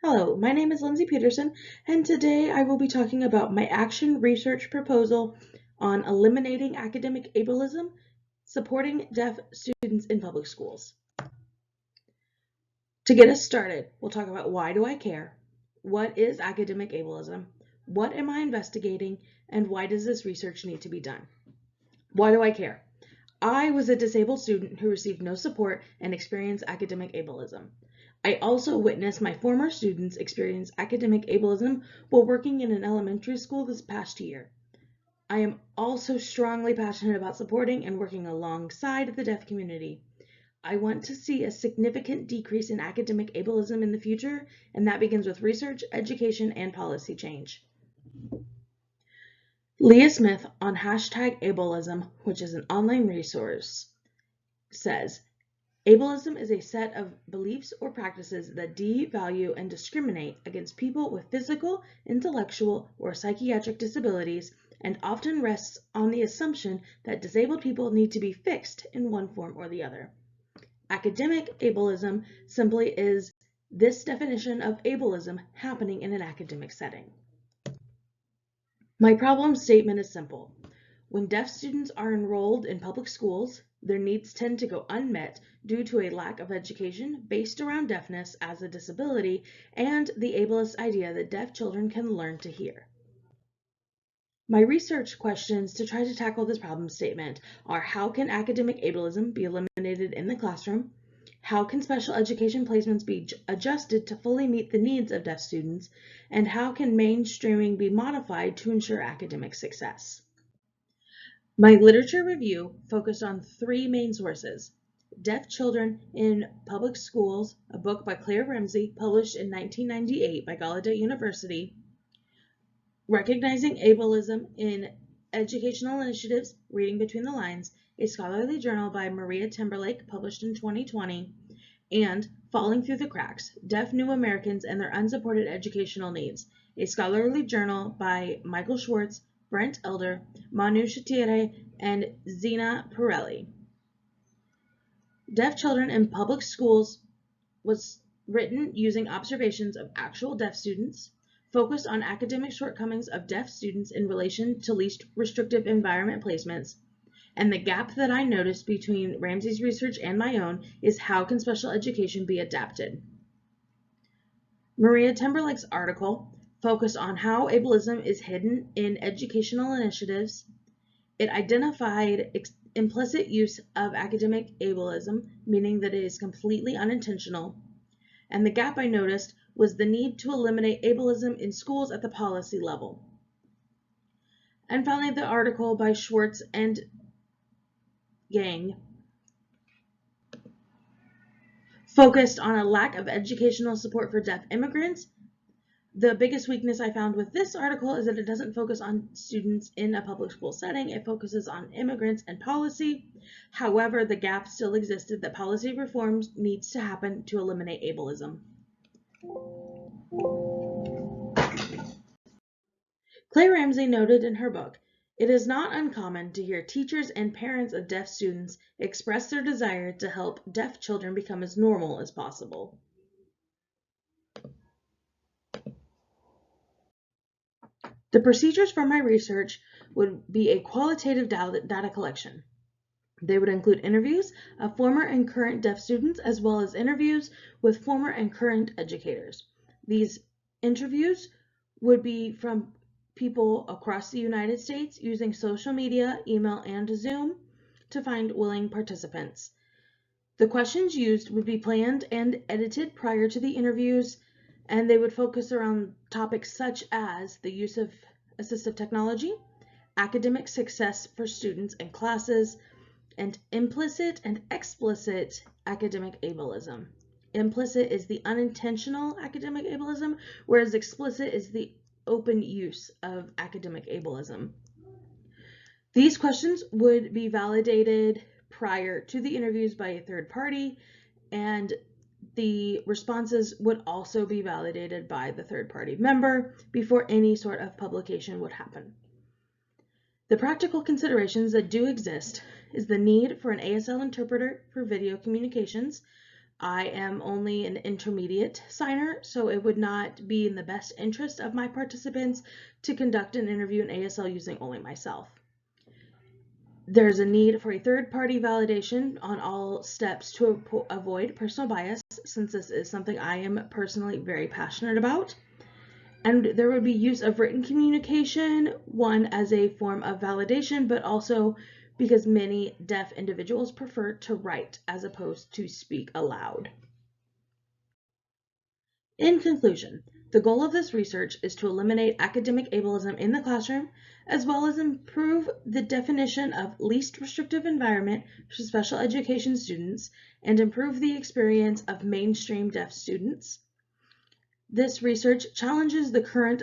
Hello, my name is Lindsay Peterson, and today I will be talking about my action research proposal on eliminating academic ableism, supporting deaf students in public schools. To get us started, we'll talk about why do I care, what is academic ableism, what am I investigating, and why does this research need to be done? Why do I care? I was a disabled student who received no support and experienced academic ableism. I also witnessed my former students experience academic ableism while working in an elementary school this past year. I am also strongly passionate about supporting and working alongside the deaf community. I want to see a significant decrease in academic ableism in the future, and that begins with research, education, and policy change. Leah Smith on #Ableism, which is an online resource, says, Ableism is a set of beliefs or practices that devalue and discriminate against people with physical, intellectual, or psychiatric disabilities and often rests on the assumption that disabled people need to be fixed in one form or the other. Academic ableism simply is this definition of ableism happening in an academic setting. My problem statement is simple. When deaf students are enrolled in public schools, their needs tend to go unmet due to a lack of education based around deafness as a disability and the ableist idea that deaf children can learn to hear. My research questions to try to tackle this problem statement are: how can academic ableism be eliminated in the classroom? How can special education placements be adjusted to fully meet the needs of deaf students? And how can mainstreaming be modified to ensure academic success? My literature review focused on three main sources: Deaf Children in Public Schools, a book by Claire Ramsey, published in 1998 by Gallaudet University; Recognizing Ableism in Educational Initiatives, Reading Between the Lines, a scholarly journal by Maria Timberlake, published in 2020; and Falling Through the Cracks, Deaf New Americans and Their Unsupported Educational Needs, a scholarly journal by Michael Schwartz, Brent Elder, Manu Shatire, and Zena Pirelli. Deaf Children in Public Schools was written using observations of actual deaf students, focused on academic shortcomings of deaf students in relation to least restrictive environment placements, and the gap that I noticed between Ramsey's research and my own is how can special education be adapted. Maria Timberlake's article focused on how ableism is hidden in educational initiatives. It identified implicit use of academic ableism, meaning that it is completely unintentional. And the gap I noticed was the need to eliminate ableism in schools at the policy level. And finally, the article by Schwartz and Yang focused on a lack of educational support for deaf immigrants. The biggest weakness I found with this article is that it doesn't focus on students in a public school setting. It focuses on immigrants and policy. However, the gap still existed that policy reforms needs to happen to eliminate ableism. Claire Ramsey noted in her book, it is not uncommon to hear teachers and parents of deaf students express their desire to help deaf children become as normal as possible. The procedures for my research would be a qualitative data collection. They would include interviews of former and current deaf students, as well as interviews with former and current educators. These interviews would be from people across the United States using social media, email, and Zoom to find willing participants. The questions used would be planned and edited prior to the interviews, and they would focus around topics such as the use of assistive technology, academic success for students and classes, and implicit and explicit academic ableism. Implicit is the unintentional academic ableism, whereas explicit is the open use of academic ableism. These questions would be validated prior to the interviews by a third party, and the responses would also be validated by the third party member before any sort of publication would happen. The practical considerations that do exist is the need for an ASL interpreter for video communications, I am only an intermediate signer, so it would not be in the best interest of my participants to conduct an interview in ASL using only myself. There's a need for a third-party validation on all steps to avoid personal bias, since this is something I am personally very passionate about. And there would be use of written communication, one as a form of validation, but also because many deaf individuals prefer to write as opposed to speak aloud. In conclusion, the goal of this research is to eliminate academic ableism in the classroom, as well as improve the definition of least restrictive environment for special education students and improve the experience of mainstream deaf students. This research challenges the current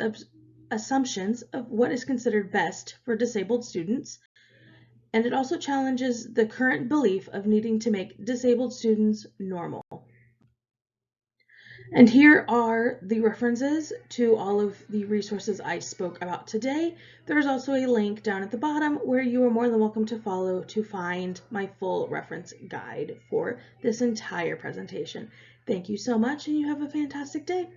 assumptions of what is considered best for disabled students, and it also challenges the current belief of needing to make disabled students normal. And here are the references to all of the resources I spoke about today. There's also a link down at the bottom where you are more than welcome to follow to find my full reference guide for this entire presentation. Thank you so much, and you have a fantastic day.